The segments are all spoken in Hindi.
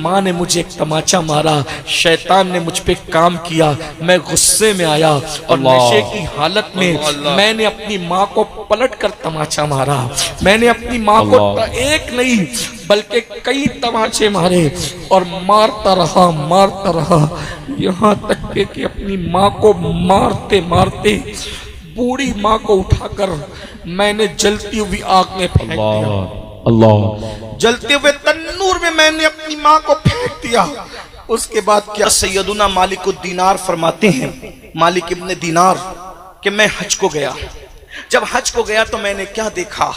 माँ ने मुझे एक तमाचा मारा, शैतान ने मुझ पे काम किया, मैं गुस्से में आया और नशे की हालत में मैंने अपनी माँ को पलट कर तमाचा मारा। मैंने अपनी माँ को एक नहीं बल्कि कई तमाचे मारे और मारता रहा यहाँ तक कि अपनी माँ को मारते मारते बूढ़ी माँ को उठाकर मैंने जलती हुई आग में फेंक दिया। अल्लाह, जलते हुए तन्नूर में मैंने अपनी माँ को फेंक दिया। उसके बाद क्या सैयदुना मालिकुद दीनार फरमाते हैं, मालिक इब्ने दीनार, कि मैं हज को गया। जब हज को गया तो मैंने क्या देखा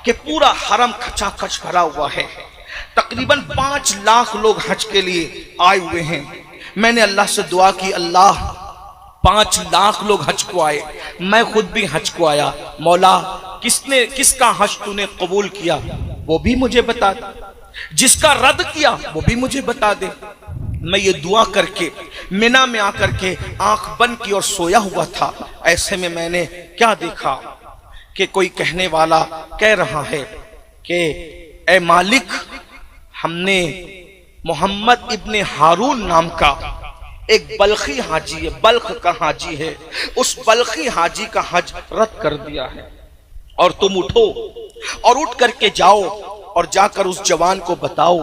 कि पूरा हरम खचाखच भरा हुआ है। तकरीबन 5 लाख लोग हज के लिए आए हुए हैं। मैंने अल्लाह से दुआ की, अल्लाह 5 लाख लोग हज को आए, मैं खुद भी हज को आया, मौला किसका हज तूने कबूल किया वो भी मुझे बता दे, जिसका रद्द किया वो भी मुझे बता दे। मैं ये दुआ करके मिना में आकर के आंख बंद की और सोया हुआ था। ऐसे में मैंने क्या देखा कि कोई कहने वाला कह रहा है कि ए मालिक, हमने मोहम्मद इब्ने हारून नाम का एक बल्खी हाजी है, बल्ख का हाजी है, उस बल्खी हाजी का हज रद्द कर दिया है और तुम उठो और उठ करके जाओ और जाकर उस जवान को बताओ,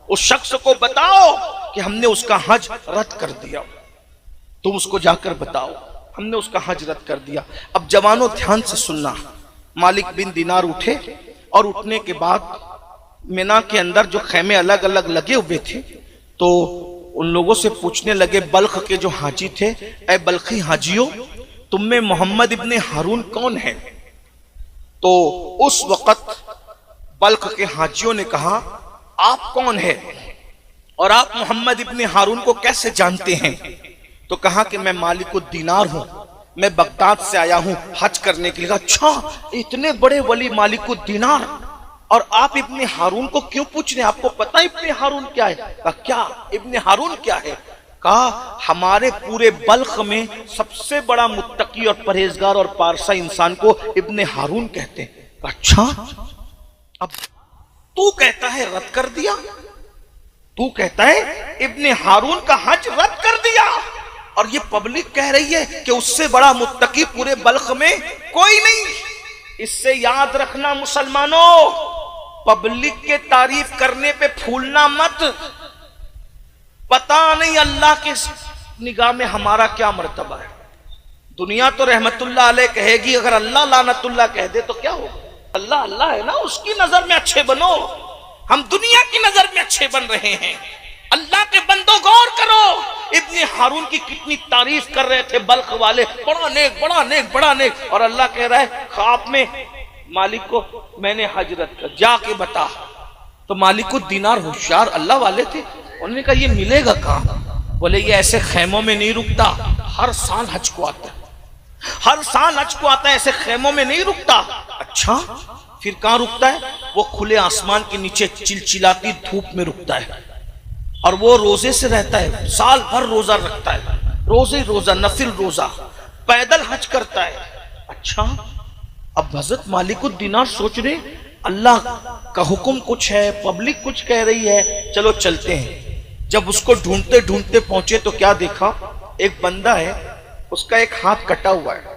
उस शख्स को बताओ कि हमने उसका हज रद्द कर दिया। तुम उसको जाकर बताओ हमने उसका हज रद्द कर दिया। अब जवानों ध्यान से सुनना, मालिक बिन दीनार उठे और उठने के बाद मिना के अंदर जो खैमे अलग अलग लगे हुए थे तो उन लोगों से पूछने लगे, बल्ख के जो हाजी थे, ए बल्खी हाजियों, तुम में मोहम्मद इब्ने हारून कौन है? तो उस वक्त बल्ख के हाजियों ने कहा, आप कौन है और आप मोहम्मद इब्ने हारून को कैसे जानते हैं? तो कहा कि मैं मालिकुद दीनार हूं, मैं बगदाद से आया हूं हज करने के लिए। अच्छा, इतने बड़े वली मालिकुद दीनार, और आप इब्ने हारून को क्यों पूछ रहे हैं? आपको पता है इब्ने हारून क्या है? कहा क्या इब्ने हारून क्या है? कहा हमारे पूरे बल्ख में सबसे बड़ा मुत्तकी और परहेजगार और पारसा इंसान को इब्ने हारून कहते हैं। अच्छा, अब तू कहता है रद्द कर दिया, तू कहता है इब्ने हारून का हज रद्द कर दिया, और ये पब्लिक कह रही है कि उससे बड़ा मुत्तकी पूरे बल्ख में कोई नहीं। इससे याद रखना मुसलमानों, पब्लिक के तारीफ करने पे फूलना मत। पता नहीं अल्लाह के निगाह में हमारा क्या मर्तबा है। दुनिया तो रहमतुल्लाह अलैह कहेगी, अगर अल्लाह लानतुल्लाह कह दे तो क्या होगा? अल्लाह अल्लाह है ना, उसकी नजर में अच्छे बनो। हम दुनिया की नजर में अच्छे बन रहे हैं। अल्लाह के बंदो गौर करो, इब्ने हारून की कितनी तारीफ कर रहे थे बल्ख वाले, बड़ा नेक बड़ा नेक बड़ा नेक, और अल्लाह कह रहा है ख्वाब में मालिक को मैंने हजरत कर, जाके बता। तो मालिकुद दीनार होशियार अल्लाह वाले थे, उन्होंने कहा ये मिलेगा कहाँ? बोले ये ऐसे खेमों में नहीं रुकता, हर साल हज को आता है, हर साल हज को आता है, ऐसे खेमों में नहीं रुकता। अच्छा, फिर कहाँ रुकता है? वो खुले आसमान के नीचे चिलचिलाती धूप में रुकता है, और वो रोजे से रहता है, साल भर रोजा रखता है, रोजे रोजा, नफिल रोजा, पैदल हज करता है। अच्छा, अब हजरत मालिकुद दीनार सोच रहे अल्लाह का हुक्म कुछ है, पब्लिक कुछ कह रही है, चलो चलते हैं। जब उसको ढूंढते ढूंढते पहुंचे तो क्या देखा? एक बंदा है, उसका एक हाथ कटा हुआ है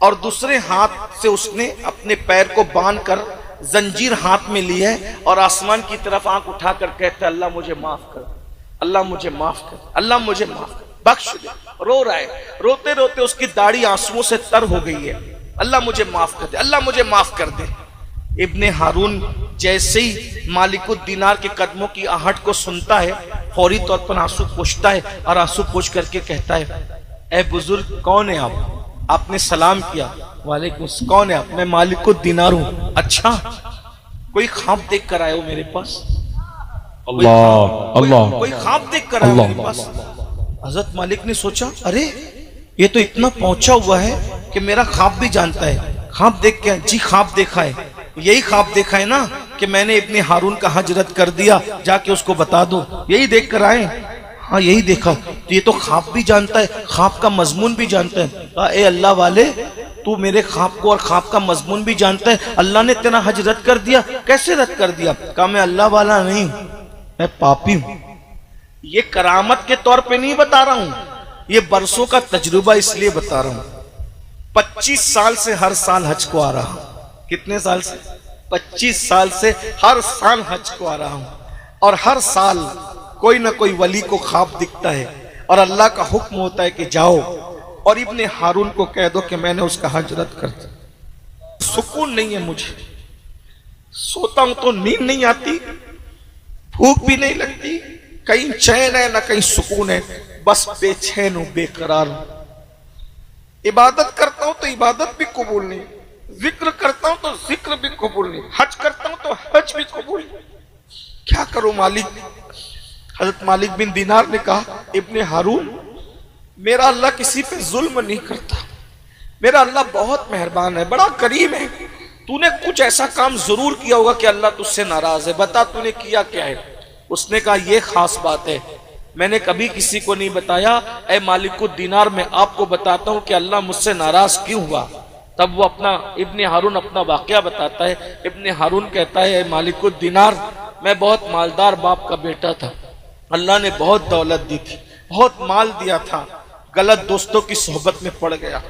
और दूसरे हाथ से उसने अपने पैर को बांध कर जंजीर हाथ में ली है और आसमान की तरफ आंख उठाकर कहता है, अल्लाह मुझे माफ कर, अल्लाह मुझे माफ कर, अल्लाह मुझे माफ कर, बख्श दे। रो रहा है, रोते रोते उसकी दाढ़ी आंसुओं से तर हो गई है। अल्लाह मुझे माफ कर दे, अल्लाह मुझे माफ कर दे। इब्ने हारून जैसे ही मालिकुद दीनार के कदमों की आहट को सुनता है, फौरी तौर पर आंसू पोंछता है और आंसू पोंछ करके कहता है, ए बुजुर्ग कौन है आप? आपने सलाम किया, वालेकुम, कौन है आप? मैं मालिकुद दीनार हूं। अच्छा, कोई ख्वाब देख कर आए हो मेरे पास? अल्लाह अल्लाह, कोई ख्वाब देख कर आए हो मेरे पास? हजरत मालिक ने सोचा, अरे ये तो इतना पहुंचा हुआ है कि मेरा ख्वाब भी जानता है। ख्वाब देख के? जी ख्वाब देखा है। यही ख्वाब देखा है ना कि मैंने इब्ने हारून का हज रद्द कर दिया, जाके उसको बता दो। यही देख कर आए? हाँ यही देखा। तो ये तो ख्वाब भी जानता है, ख्वाब का मजमून भी जानता है। कहा, ए अल्लाह वाले, तू मेरे ख्वाब को और ख्वाब का मजमून भी जानता है, अल्लाह ने तेरा हज रद्द कर दिया, कैसे रद्द कर दिया? कहा, मैं अल्लाह वाला नहीं हूं, मैं पापी हूं। ये करामत के तौर पे नहीं बता रहा हूं, ये बरसों का तजुर्बा इसलिए बता रहा हूं। 25 साल से हर साल हज को आ रहा हूं। कितने साल से? 25 साल से हर साल हज को आ रहा हूं, और हर साल कोई ना कोई वली को ख्वाब दिखता है और अल्लाह का हुक्म होता है कि जाओ और इब्ने हारून को कह दो कि मैंने उसका हज रद्द कर दिया। सुकून नहीं है मुझे, सोता हूं तो नींद नहीं आती, भूख भी नहीं लगती, कहीं चैन है ना कहीं सुकून है, बस बेचैन हूं, बेकरार हूं। इबादत करता हूं तो इबादत भी कबूल नहीं, जिक्र करता हूं तो जिक्र भी कबूल नहीं, हज करता हूं तो हज भी कबूल नहीं। क्या करूं मालिक? हजरत मालिक बिन दीनार ने कहा, इब्ने हारून, मेरा अल्लाह किसी पे जुल्म नहीं करता, मेरा अल्लाह बहुत मेहरबान है, बड़ा करीम है। तूने कुछ ऐसा काम जरूर किया होगा कि अल्लाह तुझसे नाराज है, बता तूने किया क्या है? उसने कहा, यह खास बात है, मैंने कभी किसी को नहीं बताया। ऐ मालिकुद दीनार, मैं आपको बताता हूं कि अल्लाह मुझसे नाराज क्यों हुआ। तब वो अपना इब्ने हारून अपना वाकया बताता है। इब्ने हारून कहता है, ऐ मालिकुद दीनार, मैं बहुत मालदार बाप का बेटा था, अल्लाह ने बहुत दौलत दी थी, बहुत माल दिया था, गलत दोस्तों की सोहबत में पड़ गया,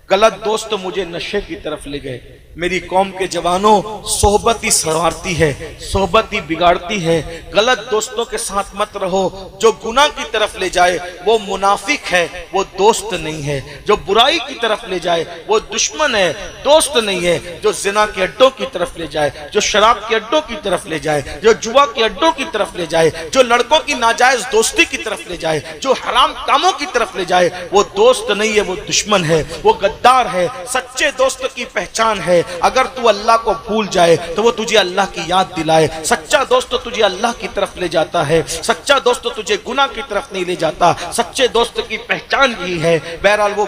गलत दोस्त मुझे नशे की तरफ ले गए। मेरी कौम के जवानों, सोहबत ही सवारती है, सोहबत ही बिगाड़ती है। गलत दोस्तों के साथ मत रहो, जो गुनाह की तरफ ले जाए वो मुनाफिक है, वो दोस्त नहीं है। जो बुराई की तरफ ले जाए वो दुश्मन है, दोस्त नहीं है। जो जिना के अड्डों की तरफ ले जाए, जो शराब के अड्डों की तरफ ले जाए, जो जुआ के अड्डों की तरफ ले जाए, जो लड़कों की नाजायज दोस्ती की तरफ ले जाए, जो हराम कामों की तरफ ले जाए, वो दोस्त नहीं है, वो दुश्मन है, वो गद्दार है। सच्चे दोस्त की पहचान है, अगर तू अल्लाह को भूल जाए तो वो तुझे अल्लाह की याद दिलाए। सच्चा दोस्त तुझे अल्लाह की तरफ ले जाता है, सच्चा दोस्त तुझे गुनाह की तरफ नहीं ले जाता। सच्चे दोस्त की पहचान यही है। बहरहाल वो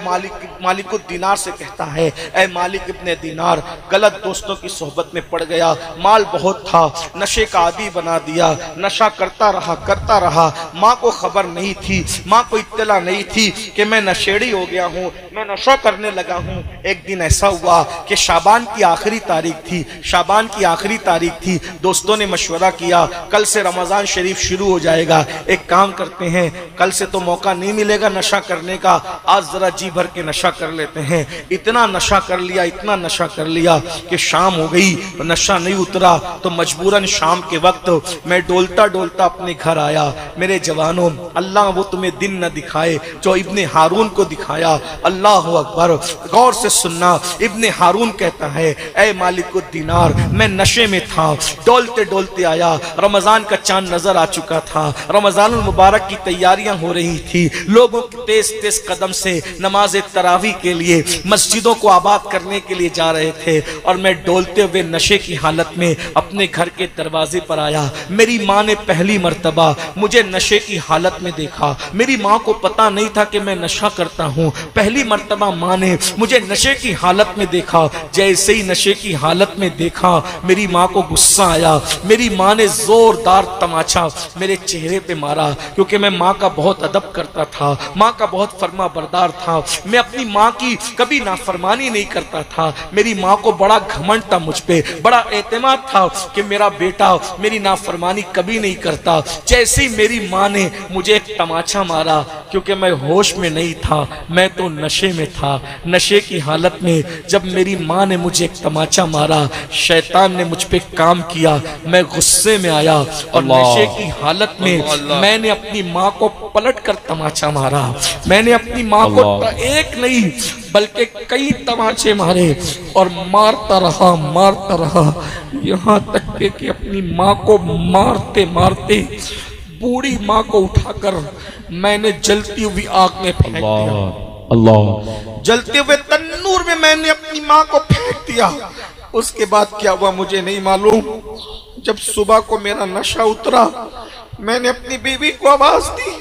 मालिकुद दीनार से कहता है, ऐ मालिक इब्ने दीनार, गलत दोस्तों की सोहबत में पड़ गया, माल बहुत था, नशे का आदी बना दिया, नशा करता रहा। माँ को खबर नहीं थी, माँ को इत्तला नहीं थी कि मैं नशेड़ी हो गया हूँ, मैं नशा करने लगा हूँ। एक दिन ऐसा हुआ कि शाबान की आखिरी तारीख थी, दोस्तों ने मशवरा किया, कल से रमजान शरीफ शुरू हो जाएगा, एक काम करते हैं, कल से तो मौका नहीं मिलेगा नशा करने का, आज जरा जी भर के नशा कर लेते हैं। इतना नशा कर लिया कि शाम हो गई, नशा नहीं उतरा, तो मजबूरन शाम के वक्त मैं डोलता डोलता अपने घर आया। मेरे जवानों, अल्लाह वो तुम्हें दिन न दिखाए जो इब्ने हारून को दिखाया। अल्लाह अकबर। गौर से सुनना, इब्ने हारून कहता है, ऐ मालिकुद दीनार, मैं नशे में था, डोलते डोलते आया, रमजान का चांद नजर आ चुका था, रमजान मुबारक की तैयारियां हो रही थी, लोगों के तेज तेज कदम से नमाज तरावी के लिए मस्जिदों को आबाद करने के लिए जा रहे थे, और मैं डोलते हुए नशे की हालत में अपने घर के दरवाजे पर आया। मेरी माँ ने पहली मर्तबा मुझे नशे की हालत में देखा। मेरी माँ को पता नहीं था कि मैं नशा करता हूँ। पहली मर्तबा माँ ने मुझे नशे की हालत में देखा। जैसे ही नशे की हालत में देखा, मेरी माँ को गुस्सा आया। मेरी माँ ने जोरदार तमाचा मेरे चेहरे पे मारा, क्योंकि मैं माँ का बहुत अदब करता था, माँ का बहुत फर्मा बरदार था। मैं अपनी माँ की कभी नाफरमानी नहीं करता था। मेरी माँ को बड़ा घमंड था मुझ पे, बड़ा एतमाद था कि मेरा बेटा मेरी नाफरमानी कभी नहीं करता। जैसे ही मेरी माँ ने मुझे एक तमाचा मारा, क्योंकि मैं होश में नहीं था, मैं तो नशे में था। नशे की हालत में जब मेरी माँ ने मुझे एक तमाचा मारा, शैतान ने मुझ पे काम किया। मैं गुस्से में आया और नशे की हालत में मैंने अपनी माँ को पलट कर तमाचा मारा। मैंने अपनी माँ को एक नहीं बल्कि कई तमाचे मारे, और मारता रहा यहाँ तक कि अपनी माँ को मारते मारते बूढ़ी माँ को उठाकर मैंने जलती हुई आग में फेंक दिया। अल्लाह। जलते हुए तन्नूर में मैंने अपनी माँ को फेंक दिया। उसके बाद क्या हुआ मुझे नहीं मालूम। जब सुबह को मेरा नशा उतरा, मैंने अपनी बीवी को आवाज दी।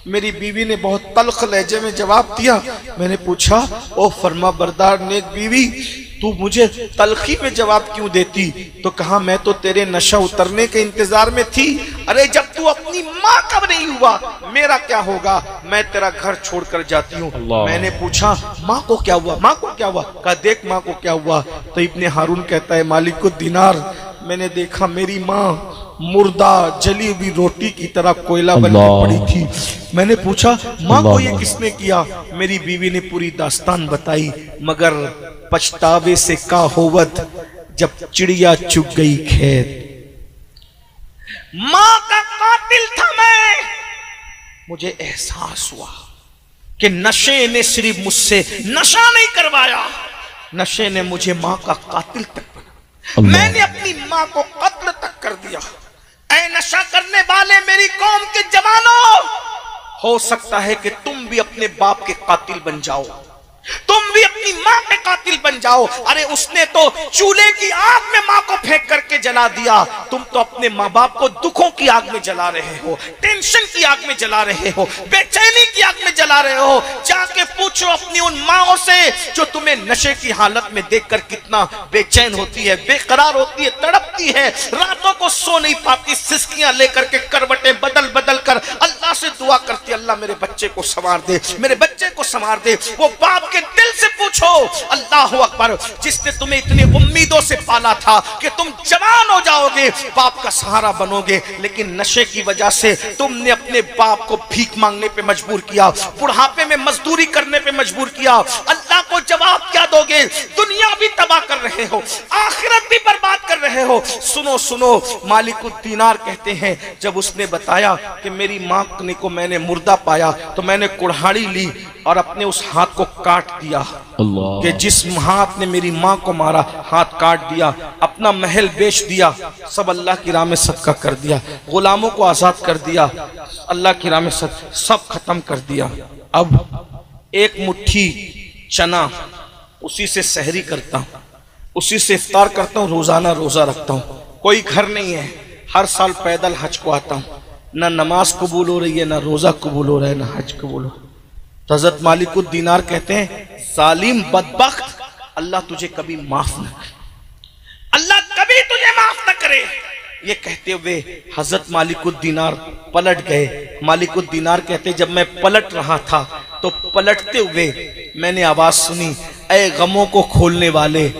मेरी बीवी ने बहुत तल्ख लहजे में जवाब दिया। मैंने पूछा, ओ फरमा बरदार नेक बीवी, तू मुझे तलखी में जवाब क्यों देती? तो कहा, मैं तो तेरे नशा उतरने के इंतजार में थी। अरे जब तू अपनी माँ का नहीं हुआ, मेरा क्या होगा? मैं तेरा घर छोड़कर जाती हूँ। मैंने पूछा, माँ को क्या हुआ? माँ को क्या हुआ? कहा, देख माँ को क्या हुआ। तो इब्ने हारून कहता है, मालिकुद दीनार, मैंने देखा मेरी माँ मुर्दा जली हुई रोटी की तरह कोयला बन के पड़ी थी। मैंने पूछा माँ को ये किसने किया? मेरी बीवी ने पूरी दास्तान बताई, मगर पछतावे से का होवत जब चिड़िया चुग गई खेत। माँ का कातिल था मैं। मुझे एहसास हुआ कि नशे ने सिर्फ मुझसे नशा नहीं करवाया, नशे ने मुझे माँ का कातिल तक बना। मैंने अपनी माँ को कत्ल तक कर दिया। ऐ नशा करने वाले मेरी कौम के जवानों, हो सकता है कि तुम भी अपने बाप के कातिल बन जाओ, तुम भी अपनी माँ के कातिल बन जाओ। अरे उसने तो चूल्हे की आग में माँ को फेंक करके जला दिया, तुम तो अपने माँ बाप को दुखों की आग में जला रहे हो, टेंशन की आग में जला रहे हो, बेचैनी की आग में जला रहे हो। जाके पूछो अपनी उन माँओं से जो तुम्हें नशे की हालत में देखकर कितना बेचैन होती है, बेकरार होती है, तड़पती है, रातों को सो नहीं पाती, सिसकियां लेकर के करवटें बदल बदल कर अल्लाह से दुआ करती, अल्लाह मेरे बच्चे को संवार दे, मेरे बच्चे को संवार दे। वो बाप के दिल से पूछो, अल्लाह अकबर, जिसने तुम्हें इतनी उम्मीदों से पाला था कि तुम जवान हो जाओगे, बाप का सहारा बनोगे, लेकिन नशे की वजह से तुमने अपने बाप को भीख मांगने पे मजबूर किया, बुढ़ापे में मजदूरी करने पे मजबूर किया। अल्लाह को जवाब क्या दोगे? दुनिया भी तबाह कर रहे हो, आखिरत भी बर्बाद कर रहे हो। सुनो सुनो, मालिकुद दीनार कहते हैं, जब उसने बताया कि मेरी माँ को मैंने मुर्दा पाया तो मैंने कुल्हाड़ी ली और अपने उस हाथ को काट दिया कि जिस हाथ ने मेरी माँ को मारा, हाथ काट दिया, अपना महल बेच दिया, सब अल्लाह की राह में सदका कर दिया, गुलामों को आजाद कर दिया, अल्लाह की राह में सब खत्म कर दिया। अब एक मुट्ठी चना, उसी से सहरी करता हूँ, उसी से इफ्तार करता हूँ, रोजाना रोजा रखता हूँ। कोई घर नहीं है, हर साल पैदल हज को आता हूँ, ना नमाज कबूल हो रही है, ना रोजा कबूल हो रहा है, ना हज कबूल हो। तो हज़रत मालिकुद दीनार कहते हैं, जालिम बदबख्त, अल्लाह तुझे कभी माफ न करे, अल्लाह कभी तुझे माफ न करे। ये कहते हुए हज़रत मालिकुद दीनार पलट गए। मालिकुद दीनार कहते, जब मैं पलट रहा था तो पलटते हुए मैंने आवाज सुनी, ऐ गमों को खोलने वाले,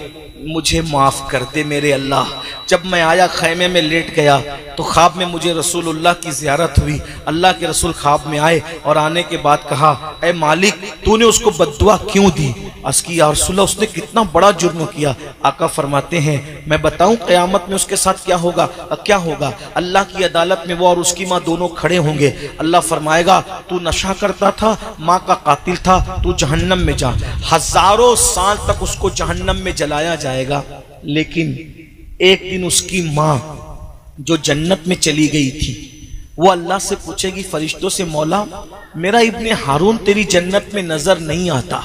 मुझे माफ कर दे मेरे अल्लाह। जब मैं आया, खैमे में लेट गया तो ख्वाब में मुझे रसूलुल्लाह की ज़ियारत हुई। अल्लाह के रसूल ख्वाब में आए और आने के बाद कहा, ऐ मालिक, तूने उसको बद्दुआ क्यों दी? अर्ज़ की, या रसूलल्लाह, उसने कितना बड़ा जुर्म किया। आका फरमाते हैं, मैं बताऊं क़यामत में उसके साथ क्या होगा? क्या होगा? अल्लाह की अदालत में वो और उसकी माँ दोनों खड़े होंगे। अल्लाह फरमाएगा, तू नशा करता था, माँ का कातिल था, तू जहन्नम में जा। हजारों साल तक उसको जहन्नम में जलाया जाएगा, लेकिन एक दिन उसकी माँ जो जन्नत में चली गई थी, वो अल्लाह से पूछेगी फरिश्तों से, मौला मेरा इब्ने हारून तेरी जन्नत में नजर नहीं आता।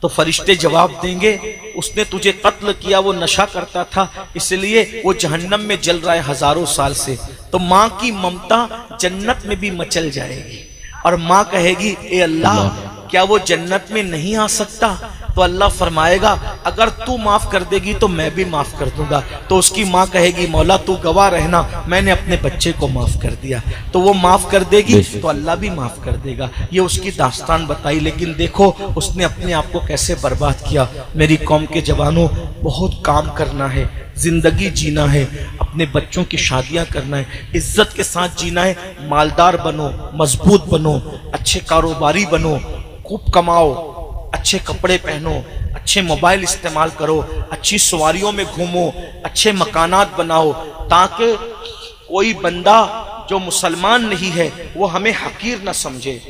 तो फरिश्ते जवाब देंगे, उसने तुझे कत्ल किया, वो नशा करता था, इसलिए वो जहन्नम में जल रहा है हजारों साल से। तो माँ की ममता जन्नत में भी मचल जाएगी और माँ कहेगी, ए अल्लाह, क्या वो जन्नत में नहीं आ सकता? तो अल्लाह फरमाएगा, अगर तू माफ कर देगी तो मैं भी माफ कर दूंगा। तो उसकी माँ कहेगी, मौला तू गवाह रहना, मैंने अपने बच्चे को माफ कर दिया। तो वो माफ कर देगी तो अल्लाह भी माफ कर देगा। ये उसकी दास्तान बताई। लेकिन देखो उसने अपने आप को कैसे बर्बाद किया। मेरी कौम के जवानों, बहुत काम करना है, जिंदगी जीना है, अपने बच्चों की शादियां करना है, इज्जत के साथ जीना है। मालदार बनो, मजबूत बनो, अच्छे कारोबारी बनो, खूब कमाओ, अच्छे कपड़े पहनो, अच्छे मोबाइल इस्तेमाल करो, अच्छी सवारियों में घूमो, अच्छे मकानात बनाओ, ताकि कोई बंदा जो मुसलमान नहीं है वो हमें हकीर न समझे।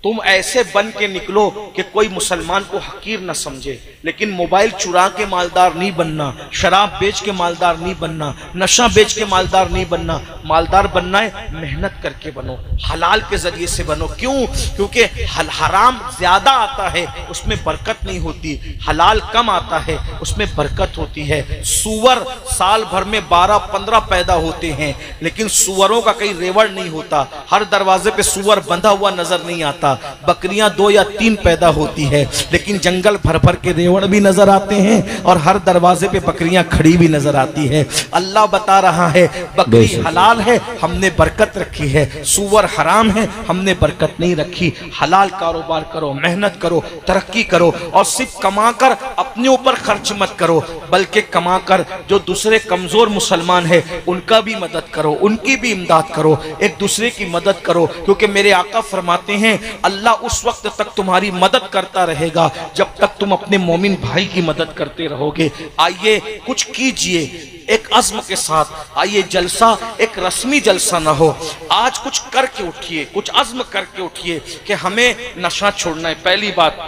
तुम ऐसे बन के निकलो कि कोई मुसलमान को हकीर न समझे। लेकिन मोबाइल चुरा के मालदार नहीं बनना, शराब बेच के मालदार नहीं बनना, नशा बेच के मालदार नहीं बनना। मालदार बनना है, मेहनत करके बनो, हलाल के जरिए से बनो। क्यों? क्योंकि हराम ज्यादा आता है, उसमें बरकत नहीं होती, हलाल कम आता है, उसमें बरकत होती है। सूअर साल भर में 12-15 पैदा होते हैं, लेकिन सूअरों का कहीं रेवड़ नहीं होता। हर दरवाजे पे सूअर बंधा हुआ नजर नहीं आता। बकरियां 2 या 3 पैदा होती है, लेकिन जंगल भर भर के रेवड़ भी नजर आते हैं और हर दरवाजे पे बकरियां खड़ी भी नजर आती है। अल्लाह बता रहा है, बकरी हलाल है, हमने बरकत रखी है, सूअर हराम है, हमने बरकत नहीं रखी। हलाल कारोबार करो, मेहनत करो, तरक्की करो और सिर्फ कमाकर अपने ऊपर खर्च मत करो, बल्कि कमा कर जो दूसरे कमजोर मुसलमान है उनका भी मदद करो, उनकी भी इमदाद करो, एक दूसरे की मदद करो। क्योंकि मेरे आका फरमाते हैं अल्लाह उस वक्त तक तुम्हारी मदद करता रहेगा जब तक तुम अपने मोमिन भाई की मदद करते रहोगे। आइए कुछ कीजिए एक अज़्म के साथ। आइए जलसा एक रस्मी जलसा ना हो, आज कुछ करके उठिए, कुछ अज़्म करके उठिए कि हमें नशा छोड़ना है। पहली बात